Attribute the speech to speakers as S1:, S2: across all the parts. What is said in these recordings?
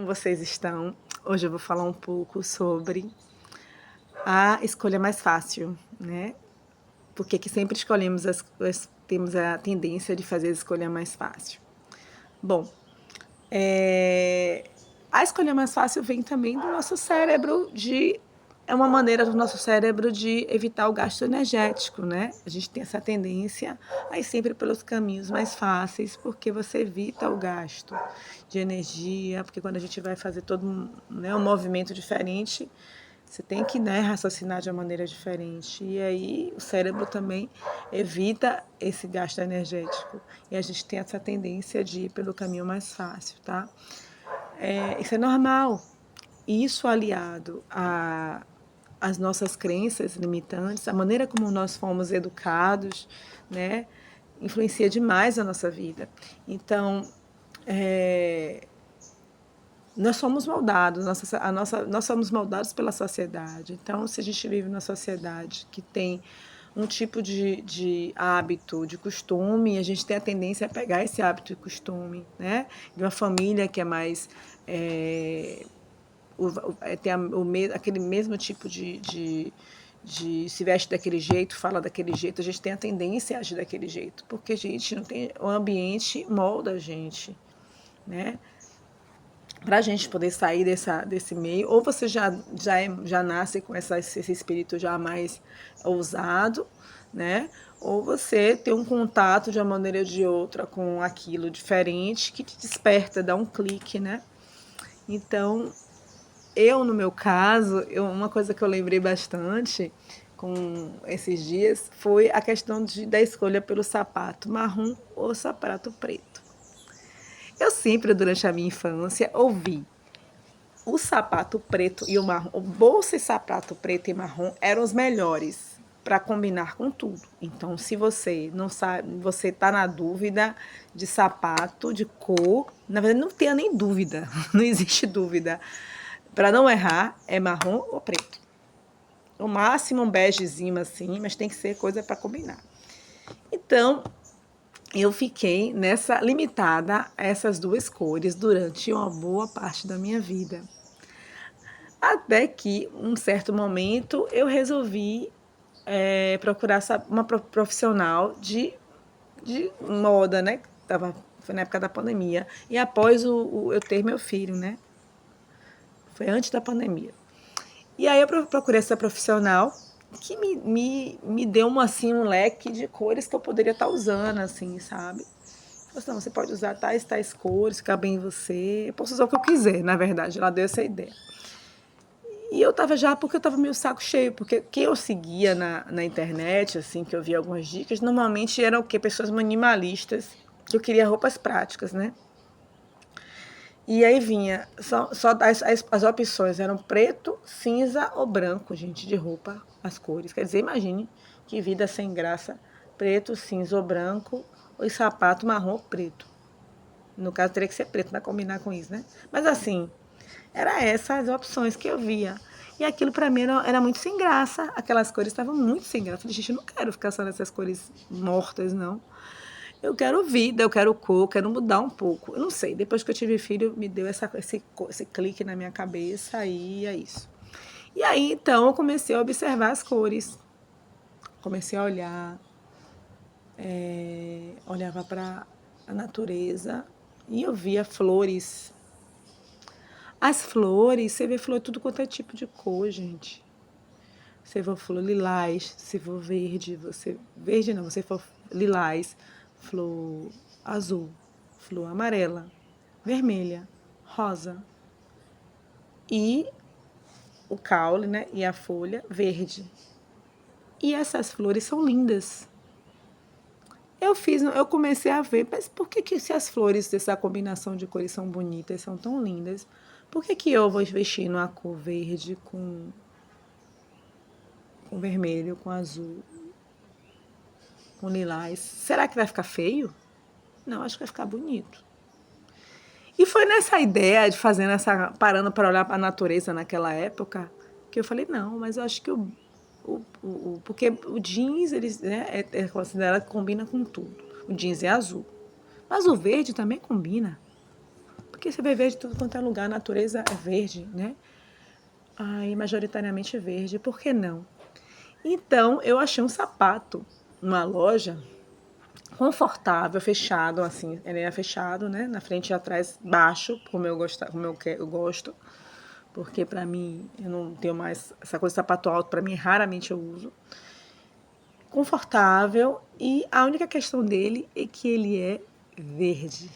S1: vocês estão? Hoje eu vou falar um pouco sobre a escolha mais fácil, né? Porque que sempre escolhemos temos a tendência de fazer a escolha mais fácil. Bom, a escolha mais fácil vem também do nosso cérebro é uma maneira do nosso cérebro de evitar o gasto energético, né? A gente tem essa tendência a ir sempre pelos caminhos mais fáceis, porque você evita o gasto de energia, porque quando a gente vai fazer todo um movimento diferente, você tem que, né, raciocinar de uma maneira diferente. E aí o cérebro também evita esse gasto energético. E a gente tem essa tendência de ir pelo caminho mais fácil, tá? Isso é normal. Isso aliado às nossas crenças limitantes, a maneira como nós fomos educados, né, influencia demais a nossa vida. Então, nós somos moldados, nós somos moldados pela sociedade. Então, se a gente vive numa sociedade que tem um tipo de hábito, de costume, a gente tem a tendência a pegar esse hábito e costume, né? De uma família que é mais tem aquele mesmo tipo de se veste daquele jeito, fala daquele jeito, a gente tem a tendência a agir daquele jeito, porque a gente não tem, o ambiente molda a gente, né? Para a gente poder sair desse meio, ou você já nasce com esse espírito já mais ousado, né? Ou você tem um contato de uma maneira ou de outra com aquilo diferente que te desperta, dá um clique, né? Então, no meu caso, uma coisa que eu lembrei bastante com esses dias foi a questão da escolha pelo sapato marrom ou sapato preto. Eu sempre, durante a minha infância, ouvi o sapato preto e o marrom, o bolsa e sapato preto e marrom eram os melhores para combinar com tudo. Então, se você não sabe, você está na dúvida de sapato, de cor, na verdade não tenha nem dúvida, não existe dúvida. Para não errar, é marrom ou preto. No máximo um begezinho assim, mas tem que ser coisa para combinar. Então, eu fiquei limitada a essas duas cores durante uma boa parte da minha vida. Até que, um certo momento, eu resolvi procurar uma profissional de moda, né? Foi na época da pandemia. E após eu ter meu filho, né? Foi antes da pandemia. E aí eu procurei essa profissional que me deu assim, um leque de cores que eu poderia estar usando, assim, sabe? Então, você pode usar tais cores, ficar bem em você. Eu posso usar o que eu quiser, na verdade. Ela deu essa ideia. E eu tava porque eu tava meio saco cheio, porque quem eu seguia na internet, assim, que eu via algumas dicas, normalmente eram o quê? Pessoas minimalistas, que eu queria roupas práticas, né? E aí vinha, só as opções eram preto, cinza ou branco, gente, de roupa, as cores. Quer dizer, imagine que vida sem graça, preto, cinza ou branco, ou sapato marrom ou preto. No caso, teria que ser preto para combinar com isso, né? Mas assim, era essas as opções que eu via. E aquilo para mim era muito sem graça. Aquelas cores estavam muito sem graça. Eu falei, gente, eu não quero ficar só nessas cores mortas, não. Eu quero vida, eu quero cor, eu quero mudar um pouco. Eu não sei, depois que eu tive filho, me deu esse clique na minha cabeça e é isso. E aí, então, eu comecei a observar as cores. Comecei a olhar, olhava para a natureza e eu via flores. As flores, você vê flor tudo quanto é tipo de cor, gente. Você for flor lilás, se for verde, verde não, você for lilás, flor azul, flor amarela, vermelha, rosa e o caule, né, e a folha verde. E essas flores são lindas. Eu comecei a ver, mas por que se as flores dessa combinação de cores são bonitas, são tão lindas, por que eu vou vestir numa cor verde com vermelho, com azul, com lilás? Será que vai ficar feio? Não, acho que vai ficar bonito. E foi nessa ideia de parando para olhar para a natureza naquela época, que eu falei, não, mas eu acho que porque o jeans, é considerado que combina com tudo. O jeans é azul. Mas o verde também combina. Por Porque você vai ver de tudo quanto é lugar, a natureza é verde, né? Aí, majoritariamente verde, por que não? Então, eu achei um sapato numa loja confortável, fechado, assim, ele era fechado, né? Na frente e atrás, baixo, eu gosto, porque pra mim, eu não tenho mais essa coisa de sapato alto, pra mim, raramente eu uso. Confortável, e a única questão dele é que ele é verde.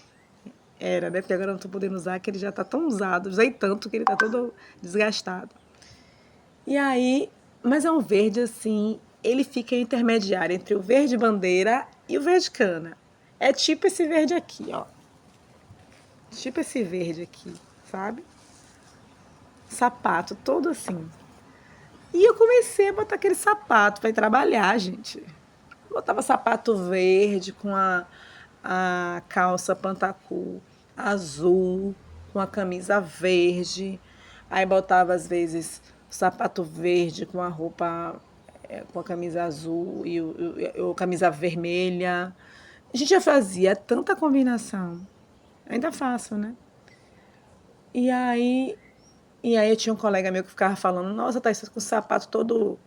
S1: Era, né? Porque agora eu não tô podendo usar, que ele já tá tão usado, usei tanto que ele tá todo desgastado. E aí, mas é um verde assim, ele fica intermediário entre o verde bandeira e o verde cana. É tipo esse verde aqui, ó. Tipo esse verde aqui, sabe? Sapato todo assim. E eu comecei a botar aquele sapato para ir trabalhar, gente. Botava sapato verde com a calça pantacu azul, com a camisa verde. Aí botava, às vezes, o sapato verde com a roupa, com a camisa azul e camisa vermelha. A gente já fazia tanta combinação. Ainda faço, né? E aí, e aí eu tinha um colega meu que ficava falando, nossa, Thaís, com o sapato todo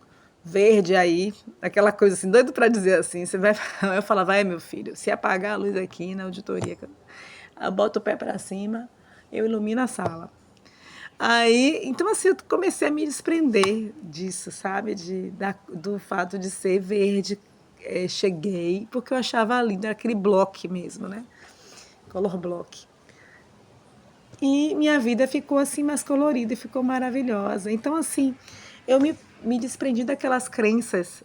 S1: verde aí, aquela coisa assim, doido para dizer assim, você vai, eu falava, vai meu filho, se apagar a luz aqui na auditoria, eu boto o pé para cima, eu ilumino a sala. Aí, então assim, eu comecei a me desprender disso, sabe, do fato de ser verde, cheguei, porque eu achava lindo, era aquele bloco mesmo, né, color block. E minha vida ficou assim mais colorida e ficou maravilhosa. Então, assim, eu me desprendi aquelas crenças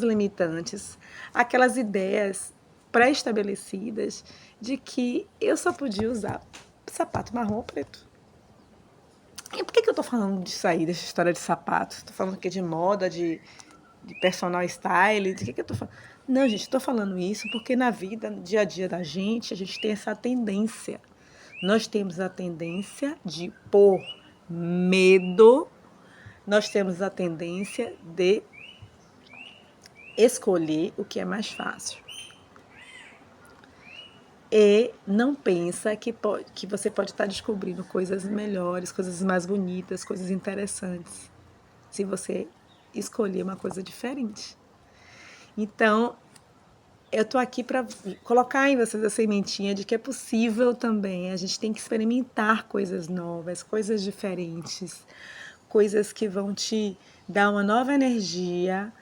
S1: limitantes, aquelas ideias pré-estabelecidas de que eu só podia usar sapato marrom ou preto. E por que eu tô falando disso aí, dessa história de sapato? Estou falando aqui de moda, de personal style, de que eu tô falando? Não, gente, estou falando isso porque na vida, no dia a dia da gente, a gente tem essa tendência. Nós temos a tendência de por medo, nós temos a tendência de escolher o que é mais fácil. E não pensa que você pode estar descobrindo coisas melhores, coisas mais bonitas, coisas interessantes, se você escolher uma coisa diferente. Então, eu tô aqui para colocar em vocês a sementinha de que é possível também. A gente tem que experimentar coisas novas, coisas diferentes, coisas que vão te dar uma nova energia.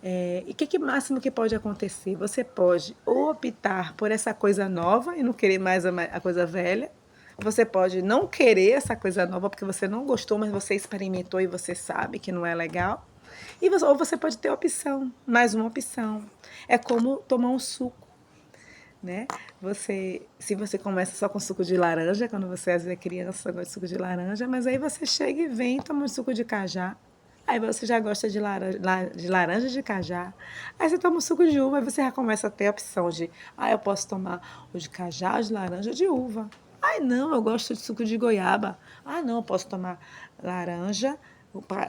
S1: E o que máximo que pode acontecer? Você pode ou optar por essa coisa nova e não querer mais a coisa velha. Você pode não querer essa coisa nova porque você não gostou, mas você experimentou e você sabe que não é legal. Ou você pode ter opção, mais uma opção. É como tomar um suco, né? Se você começa só com suco de laranja, quando você às vezes é criança, gosta de suco de laranja, mas aí você chega e vem e toma um suco de cajá. Aí você já gosta de laranja de cajá. Aí você toma um suco de uva, aí você já começa a ter a opção de, eu posso tomar o de cajá, o de laranja, o de uva. Ai, não, eu gosto de suco de goiaba. Ah, não, eu posso tomar laranja,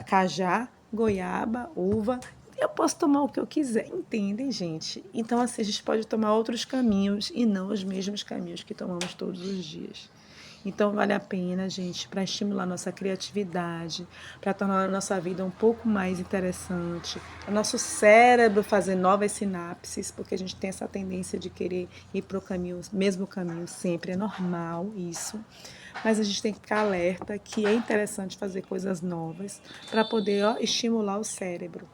S1: cajá, goiaba, uva. Eu posso tomar o que eu quiser, entendem, gente? Então, assim, a gente pode tomar outros caminhos e não os mesmos caminhos que tomamos todos os dias. Então, vale a pena, gente, para estimular nossa criatividade, para tornar a nossa vida um pouco mais interessante, o nosso cérebro fazer novas sinapses, porque a gente tem essa tendência de querer ir para o caminho, mesmo caminho sempre, é normal isso. Mas a gente tem que ficar alerta que é interessante fazer coisas novas para poder estimular o cérebro.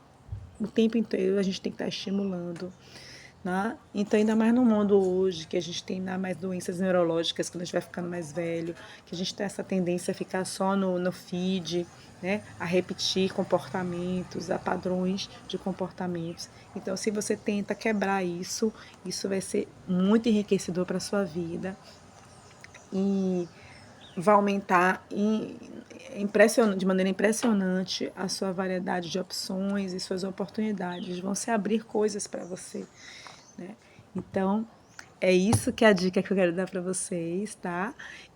S1: O tempo inteiro a gente tem que estar estimulando. Né? Então, ainda mais no mundo hoje, que a gente tem ainda mais doenças neurológicas, quando a gente vai ficando mais velho, que a gente tem essa tendência a ficar só no feed, né? A repetir comportamentos, a padrões de comportamentos. Então, se você tenta quebrar isso, isso vai ser muito enriquecedor para a sua vida e vai aumentar de maneira impressionante a sua variedade de opções e suas oportunidades. Vão se abrir coisas para você. Né? Então, é isso que é a dica que eu quero dar para vocês, tá?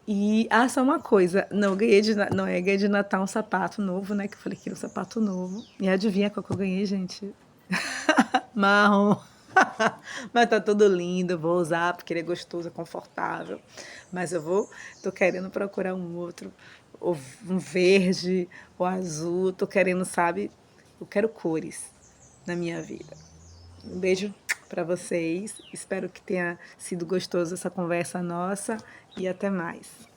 S1: E, só uma coisa, ganhei de Natal um sapato novo, né? Que eu falei que era um sapato novo. E adivinha qual que eu ganhei, gente? Marrom. Mas tá tudo lindo, vou usar porque ele é gostoso, é confortável. Mas tô querendo procurar um outro, ou um verde, ou azul, tô querendo, sabe? Eu quero cores na minha vida. Um beijo para vocês, espero que tenha sido gostoso essa conversa nossa e até mais.